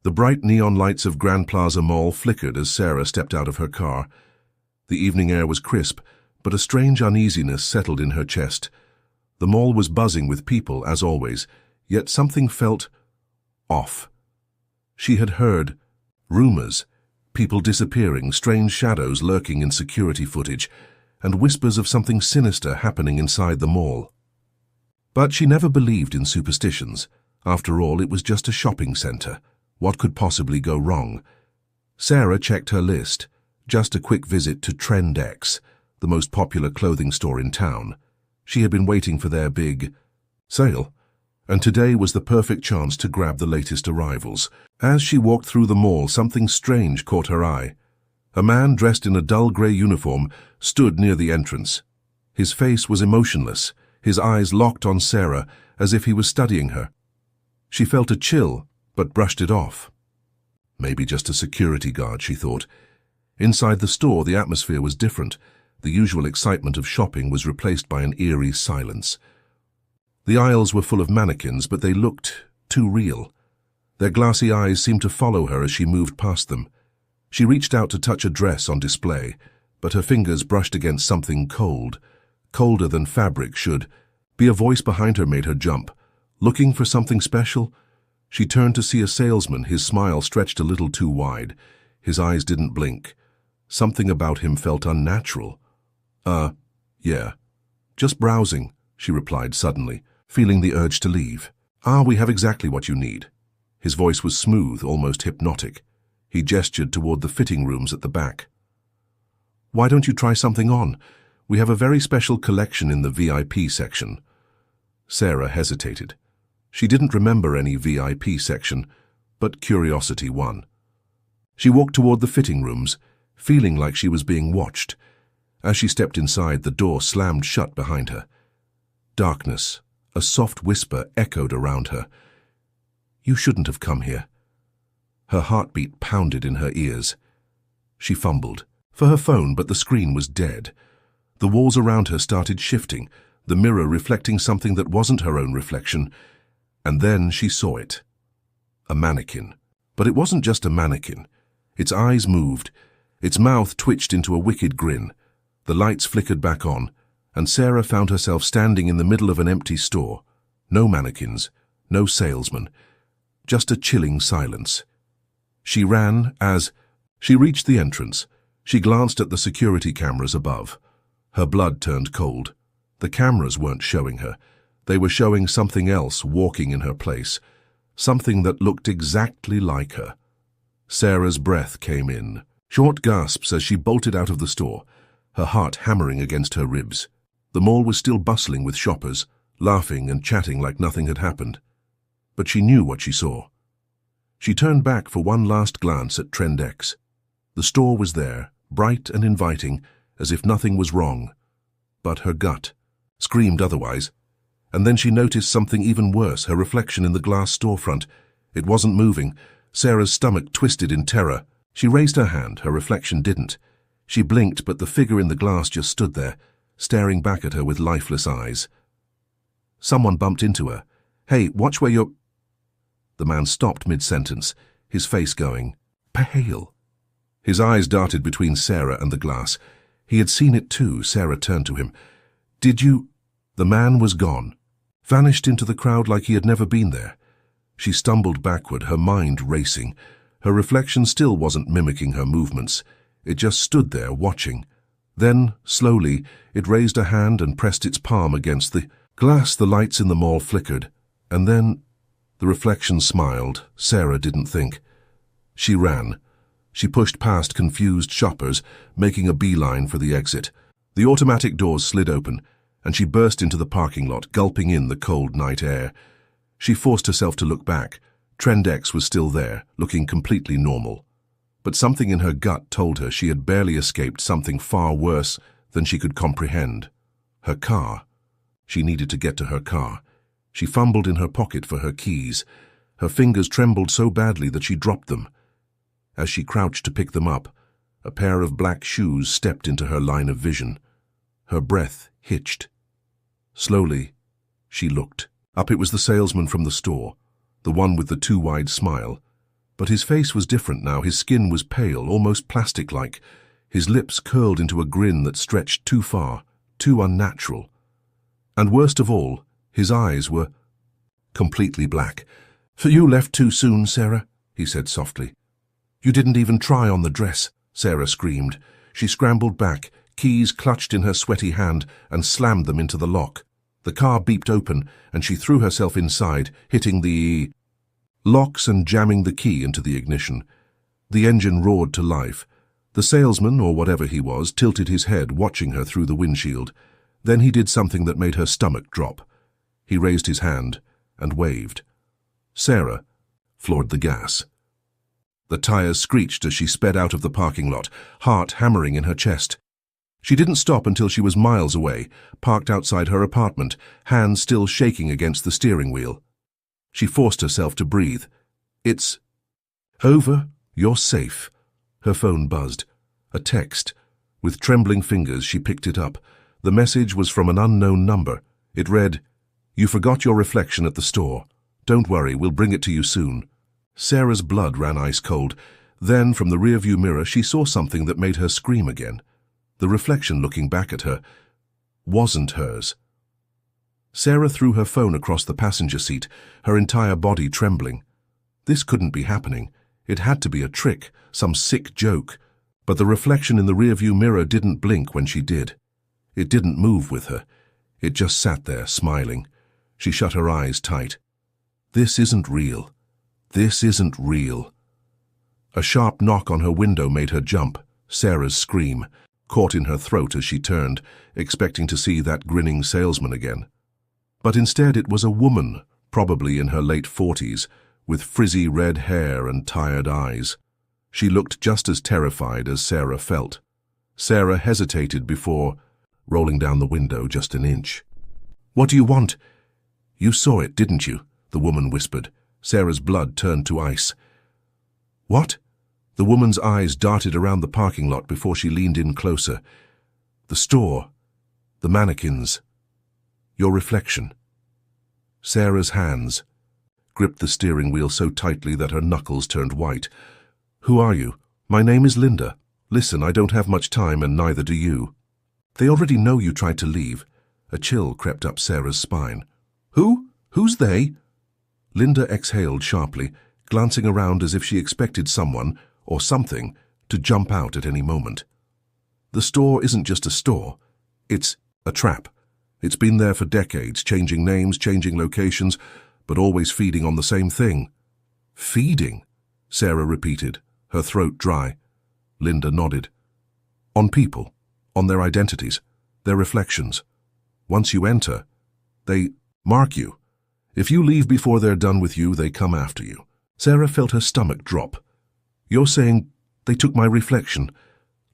The bright neon lights of Grand Plaza Mall flickered as Sarah stepped out of her car. The evening air was crisp, but a strange uneasiness settled in her chest. The mall was buzzing with people, as always, yet something felt off. She had heard rumors, people disappearing, strange shadows lurking in security footage, and whispers of something sinister happening inside the mall. But she never believed in superstitions. After all, it was just a shopping center. What could possibly go wrong? Sarah checked her list. Just a quick visit to Trend-X, the most popular clothing store in town. She had been waiting for their big sale, and today was the perfect chance to grab the latest arrivals. As she walked through the mall, something strange caught her eye. A man dressed in a dull grey uniform stood near the entrance. His face was emotionless, his eyes locked on Sarah as if he was studying her. She felt a chill, but brushed it off. Maybe just a security guard, she thought. Inside the store, the atmosphere was different. The usual excitement of shopping was replaced by an eerie silence. The aisles were full of mannequins, but they looked too real. Their glassy eyes seemed to follow her as she moved past them. She reached out to touch a dress on display, but her fingers brushed against something cold, colder than fabric should. A voice behind her made her jump. Looking for something special? She turned to see a salesman, his smile stretched a little too wide. His eyes didn't blink. Something about him felt unnatural. Yeah. Just browsing, she replied suddenly, feeling the urge to leave. We have exactly what you need. His voice was smooth, almost hypnotic. He gestured toward the fitting rooms at the back. Why don't you try something on? We have a very special collection in the VIP section. Sarah hesitated. She didn't remember any VIP section, but curiosity won. She walked toward the fitting rooms, feeling like she was being watched. As she stepped inside, the door slammed shut behind her. Darkness, a soft whisper echoed around her. You shouldn't have come here. Her heartbeat pounded in her ears. She fumbled for her phone, but the screen was dead. The walls around her started shifting, the mirror reflecting something that wasn't her own reflection. And then she saw it. A mannequin. But it wasn't just a mannequin. Its eyes moved. Its mouth twitched into a wicked grin. The lights flickered back on, and Sarah found herself standing in the middle of an empty store. No mannequins, no salesman, just a chilling silence. She ran as she reached the entrance. She glanced at the security cameras above. Her blood turned cold. The cameras weren't showing her. They were showing something else walking in her place, something that looked exactly like her. Sarah's breath came in, short gasps as she bolted out of the store, her heart hammering against her ribs. The mall was still bustling with shoppers, laughing and chatting like nothing had happened. But she knew what she saw. She turned back for one last glance at Trend-X. The store was there, bright and inviting, as if nothing was wrong. But her gut screamed otherwise. And then she noticed something even worse, her reflection in the glass storefront. It wasn't moving. Sarah's stomach twisted in terror. She raised her hand. Her reflection didn't. She blinked, but the figure in the glass just stood there, staring back at her with lifeless eyes. Someone bumped into her. Hey, watch where you're... The man stopped mid-sentence, his face going pale. His eyes darted between Sarah and the glass. He had seen it too. Sarah turned to him. Did you... The man was gone. Vanished into the crowd like he had never been there. She stumbled backward, her mind racing. Her reflection still wasn't mimicking her movements. It just stood there, watching. Then, slowly, it raised a hand and pressed its palm against the glass. The lights in the mall flickered. And then, the reflection smiled. Sarah didn't think. She ran. She pushed past confused shoppers, making a beeline for the exit. The automatic doors slid open, and she burst into the parking lot, gulping in the cold night air. She forced herself to look back. Trend-X was still there, looking completely normal. But something in her gut told her she had barely escaped something far worse than she could comprehend. Her car. She needed to get to her car. She fumbled in her pocket for her keys. Her fingers trembled so badly that she dropped them. As she crouched to pick them up, a pair of black shoes stepped into her line of vision. Her breath hitched. Slowly, she looked. Up it was the salesman from the store, the one with the too wide smile. But his face was different now. His skin was pale, almost plastic-like. His lips curled into a grin that stretched too far, too unnatural. And worst of all, his eyes were completely black. "You left too soon, Sarah," he said softly. "You didn't even try on the dress," Sarah screamed. She scrambled back, keys clutched in her sweaty hand, and slammed them into the lock. The car beeped open, and she threw herself inside, hitting the locks and jamming the key into the ignition. The engine roared to life. The salesman, or whatever he was, tilted his head, watching her through the windshield. Then he did something that made her stomach drop. He raised his hand and waved. Sarah floored the gas. The tires screeched as she sped out of the parking lot, heart hammering in her chest. She didn't stop until she was miles away, parked outside her apartment, hands still shaking against the steering wheel. She forced herself to breathe. "It's over. You're safe." Her phone buzzed. A text. With trembling fingers, she picked it up. The message was from an unknown number. It read, "You forgot your reflection at the store. Don't worry, we'll bring it to you soon." Sarah's blood ran ice cold. Then, from the rearview mirror, she saw something that made her scream again. The reflection looking back at her wasn't hers. Sarah threw her phone across the passenger seat, her entire body trembling. This couldn't be happening. It had to be a trick, some sick joke. But the reflection in the rearview mirror didn't blink when she did. It didn't move with her. It just sat there, smiling. She shut her eyes tight. This isn't real. This isn't real. A sharp knock on her window made her jump. Sarah's scream caught in her throat as she turned, expecting to see that grinning salesman again. But instead it was a woman, probably in her late 40s, with frizzy red hair and tired eyes. She looked just as terrified as Sarah felt. Sarah hesitated before rolling down the window just an inch. "What do you want?" "You saw it, didn't you?" the woman whispered. Sarah's blood turned to ice. "What?" The woman's eyes darted around the parking lot before she leaned in closer. "The store. The mannequins. Your reflection." Sarah's hands gripped the steering wheel so tightly that her knuckles turned white. "Who are you?" "My name is Linda. Listen, I don't have much time, and neither do you." "They already know you tried to leave." A chill crept up Sarah's spine. "Who? Who's they?" Linda exhaled sharply, glancing around as if she expected someone, or something, to jump out at any moment. "The store isn't just a store. It's a trap. It's been there for decades, changing names, changing locations, but always feeding on the same thing." "Feeding?" Sarah repeated, her throat dry. Linda nodded. "On people, on their identities, their reflections. Once you enter, they mark you. If you leave before they're done with you, they come after you." Sarah felt her stomach drop. "You're saying they took my reflection?"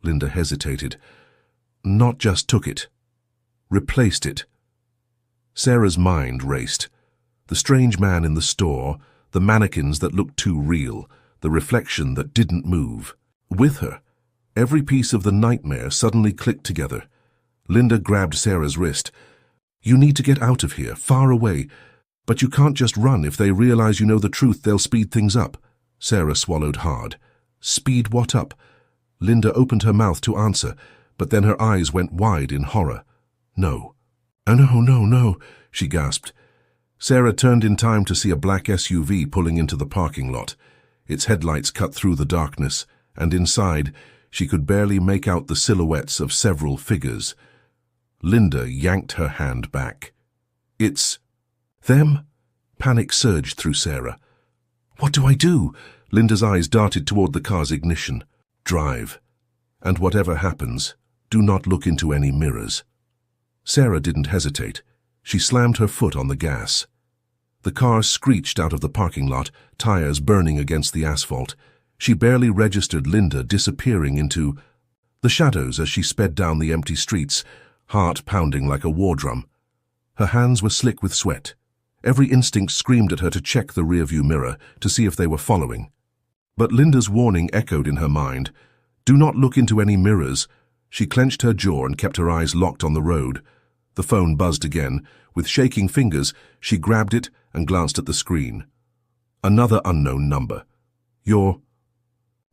Linda hesitated. "Not just took it. Replaced it." Sarah's mind raced. The strange man in the store, the mannequins that looked too real, the reflection that didn't move. With her, every piece of the nightmare suddenly clicked together. Linda grabbed Sarah's wrist. "You need to get out of here, far away. But you can't just run. If they realize you know the truth, they'll speed things up." Sarah swallowed hard. "Speed what up?" Linda opened her mouth to answer, but then her eyes went wide in horror. "No. Oh, no, no, no," she gasped. Sarah turned in time to see a black SUV pulling into the parking lot. Its headlights cut through the darkness, and inside, she could barely make out the silhouettes of several figures. Linda yanked her hand back. "It's them?" Panic surged through Sarah. "What do I do?" Linda's eyes darted toward the car's ignition. "Drive. And whatever happens, do not look into any mirrors." Sarah didn't hesitate. She slammed her foot on the gas. The car screeched out of the parking lot, tires burning against the asphalt. She barely registered Linda disappearing into the shadows as she sped down the empty streets, heart pounding like a war drum. Her hands were slick with sweat. Every instinct screamed at her to check the rearview mirror to see if they were following. But Linda's warning echoed in her mind. "Do not look into any mirrors." She clenched her jaw and kept her eyes locked on the road. The phone buzzed again. With shaking fingers, she grabbed it and glanced at the screen. Another unknown number. You're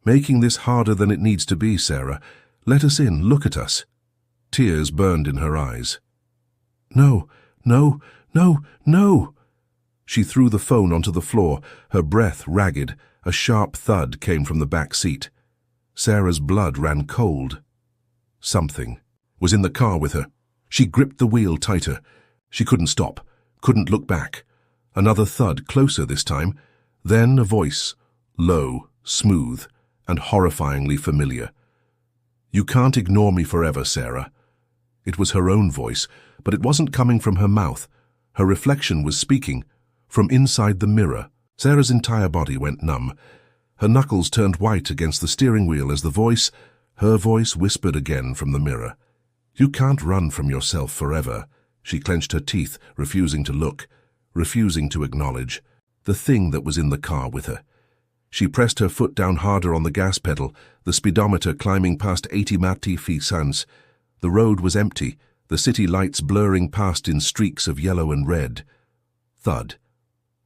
making this harder than it needs to be, Sarah. Let us in, look at us. Tears burned in her eyes. No, no, no, no. She threw the phone onto the floor, her breath ragged. A sharp thud came from the back seat. Sarah's blood ran cold. Something was in the car with her. She gripped the wheel tighter. She couldn't stop, couldn't look back. Another thud, closer this time. Then a voice, low, smooth, and horrifyingly familiar. You can't ignore me forever, Sarah. It was her own voice, but it wasn't coming from her mouth. Her reflection was speaking from inside the mirror. Sarah's entire body went numb. Her knuckles turned white against the steering wheel as her voice whispered again from the mirror. You can't run from yourself forever. She clenched her teeth, refusing to look, refusing to acknowledge the thing that was in the car with her. She pressed her foot down harder on the gas pedal, the speedometer climbing past 80 miles. The road was empty, the city lights blurring past in streaks of yellow and red. Thud.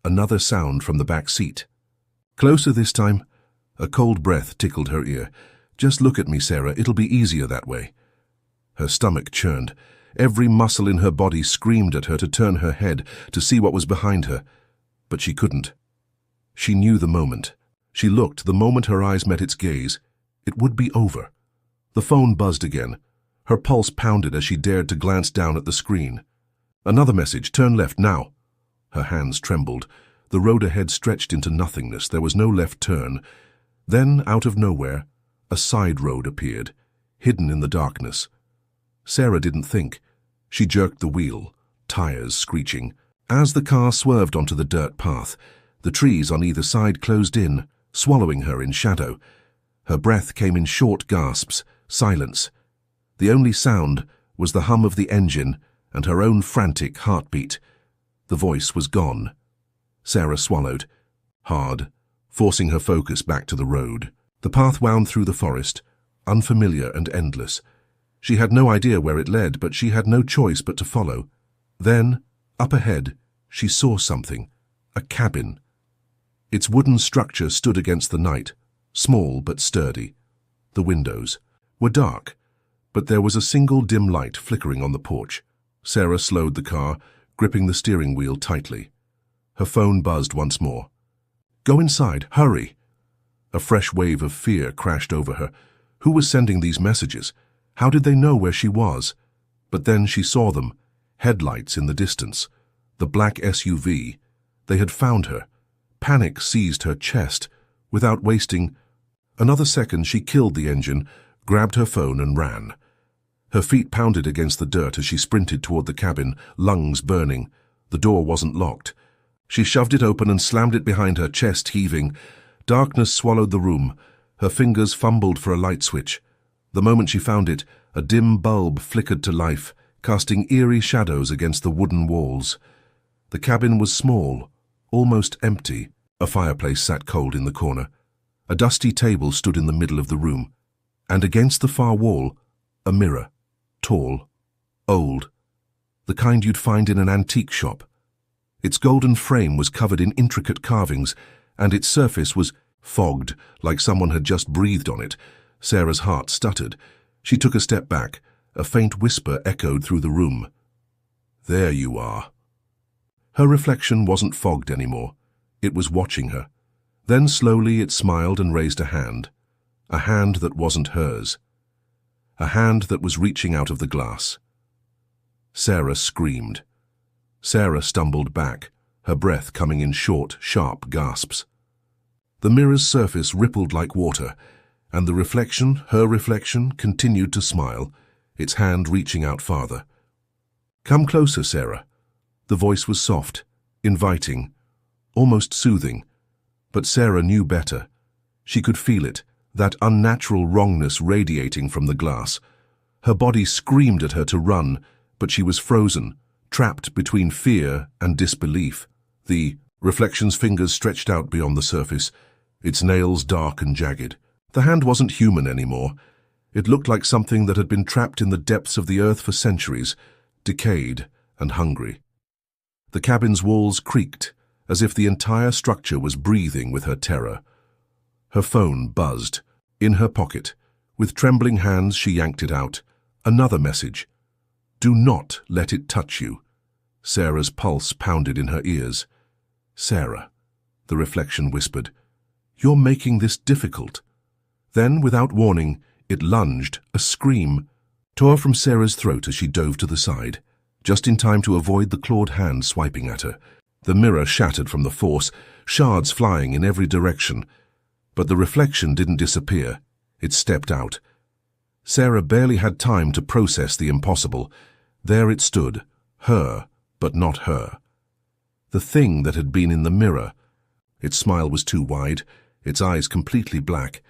Another sound from the back seat. Closer this time. A cold breath tickled her ear. Just look at me, Sarah. It'll be easier that way. Her stomach churned. Every muscle in her body screamed at her to turn her head, to see what was behind her. But she couldn't. She knew the moment. She looked. The moment her eyes met its gaze, it would be over. The phone buzzed again. Her pulse pounded as she dared to glance down at the screen. Another message. Turn left now. Her hands trembled. The road ahead stretched into nothingness. There was no left turn. Then, out of nowhere, a side road appeared, hidden in the darkness. Sarah didn't think. She jerked the wheel, tires screeching. As the car swerved onto the dirt path, the trees on either side closed in, swallowing her in shadow. Her breath came in short gasps, silence. The only sound was the hum of the engine and her own frantic heartbeat. The voice was gone. Sarah swallowed, hard, forcing her focus back to the road. The path wound through the forest, unfamiliar and endless. She had no idea where it led, but she had no choice but to follow. Then, up ahead, she saw something, a cabin. Its wooden structure stood against the night, small but sturdy. The windows were dark, but there was a single dim light flickering on the porch. Sarah slowed the car, gripping the steering wheel tightly. Her phone buzzed once more. Go inside, hurry! A fresh wave of fear crashed over her. Who was sending these messages? How did they know where she was? But then she saw them, headlights in the distance, the black SUV. They had found her. Panic seized her chest. Without wasting another second, she killed the engine, grabbed her phone and ran. Her feet pounded against the dirt as she sprinted toward the cabin, lungs burning. The door wasn't locked. She shoved it open and slammed it behind her, chest heaving. Darkness swallowed the room. Her fingers fumbled for a light switch. The moment she found it, a dim bulb flickered to life, casting eerie shadows against the wooden walls. The cabin was small, almost empty. A fireplace sat cold in the corner. A dusty table stood in the middle of the room. And against the far wall, a mirror. Tall, old, the kind you'd find in an antique shop. Its golden frame was covered in intricate carvings, and its surface was fogged, like someone had just breathed on it. Sarah's heart stuttered. She took a step back. A faint whisper echoed through the room. There you are. Her reflection wasn't fogged anymore. It was watching her. Then slowly it smiled and raised a hand that wasn't hers. A hand that was reaching out of the glass. Sarah screamed. Sarah stumbled back, her breath coming in short, sharp gasps. The mirror's surface rippled like water, and the reflection, her reflection, continued to smile, its hand reaching out farther. Come closer, Sarah. The voice was soft, inviting, almost soothing. But Sarah knew better. She could feel it, that unnatural wrongness radiating from the glass. Her body screamed at her to run, but she was frozen, trapped between fear and disbelief. The reflection's fingers stretched out beyond the surface, its nails dark and jagged. The hand wasn't human anymore. It looked like something that had been trapped in the depths of the earth for centuries, decayed and hungry. The cabin's walls creaked, as if the entire structure was breathing with her terror. Her phone buzzed. In her pocket. With trembling hands, she yanked it out. Another message. Do not let it touch you. Sarah's pulse pounded in her ears. Sarah, the reflection whispered, you're making this difficult. Then, without warning, it lunged, a scream, tore from Sarah's throat as she dove to the side, just in time to avoid the clawed hand swiping at her. The mirror shattered from the force, shards flying in every direction. But the reflection didn't disappear. It stepped out. Sarah barely had time to process the impossible. There it stood, her, but not her. The thing that had been in the mirror. Its smile was too wide, its eyes completely black,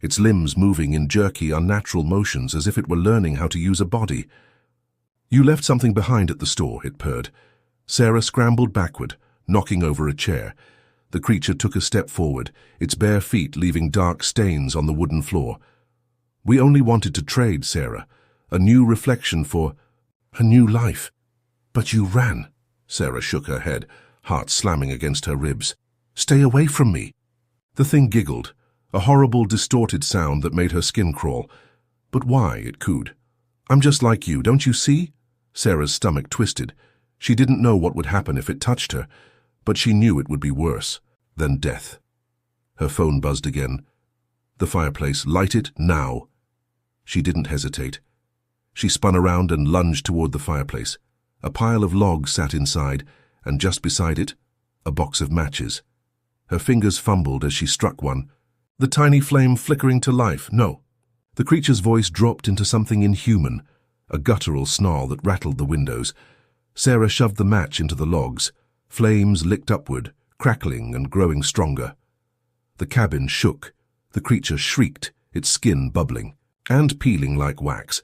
its limbs moving in jerky, unnatural motions as if it were learning how to use a body. You left something behind at the store, it purred. Sarah scrambled backward, knocking over a chair. The creature took a step forward, its bare feet leaving dark stains on the wooden floor. We only wanted to trade, Sarah. A new reflection for a new life. But you ran. Sarah shook her head, heart slamming against her ribs. Stay away from me. The thing giggled, a horrible, distorted sound that made her skin crawl. But why, it cooed. I'm just like you, don't you see? Sarah's stomach twisted. She didn't know what would happen if it touched her, but she knew it would be worse than death. Her phone buzzed again. The fireplace, light it now. She didn't hesitate. She spun around and lunged toward the fireplace. A pile of logs sat inside, and just beside it, a box of matches. Her fingers fumbled as she struck one, the tiny flame flickering to life. No. The creature's voice dropped into something inhuman, a guttural snarl that rattled the windows. Sarah shoved the match into the logs. Flames licked upward, crackling and growing stronger. The cabin shook. The creature shrieked, its skin bubbling and peeling like wax.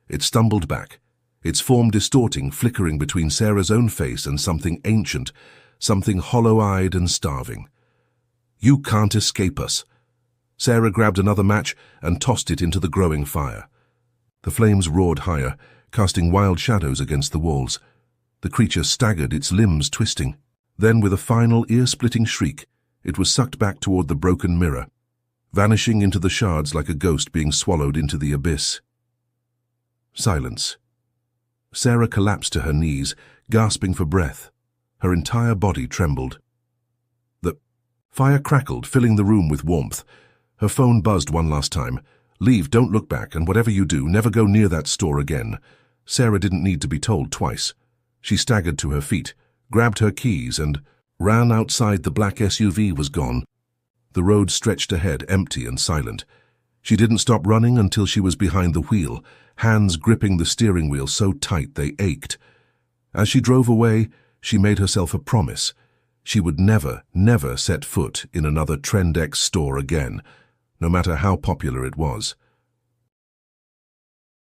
It stumbled back, its form distorting, flickering between Sarah's own face and something ancient, something hollow-eyed and starving. You can't escape us. Sarah grabbed another match and tossed it into the growing fire. The flames roared higher, casting wild shadows against the walls. The creature staggered, its limbs twisting. Then, with a final ear-splitting shriek, it was sucked back toward the broken mirror, vanishing into the shards like a ghost being swallowed into the abyss. Silence. Sarah collapsed to her knees, gasping for breath. Her entire body trembled. The fire crackled, filling the room with warmth. Her phone buzzed one last time. Leave, don't look back, and whatever you do, never go near that store again. Sarah didn't need to be told twice. She staggered to her feet, grabbed her keys, and ran outside. The black SUV was gone. The road stretched ahead, empty and silent. She didn't stop running until she was behind the wheel, hands gripping the steering wheel so tight they ached. As she drove away, she made herself a promise. She would never, never set foot in another Trend X store again, no matter how popular it was.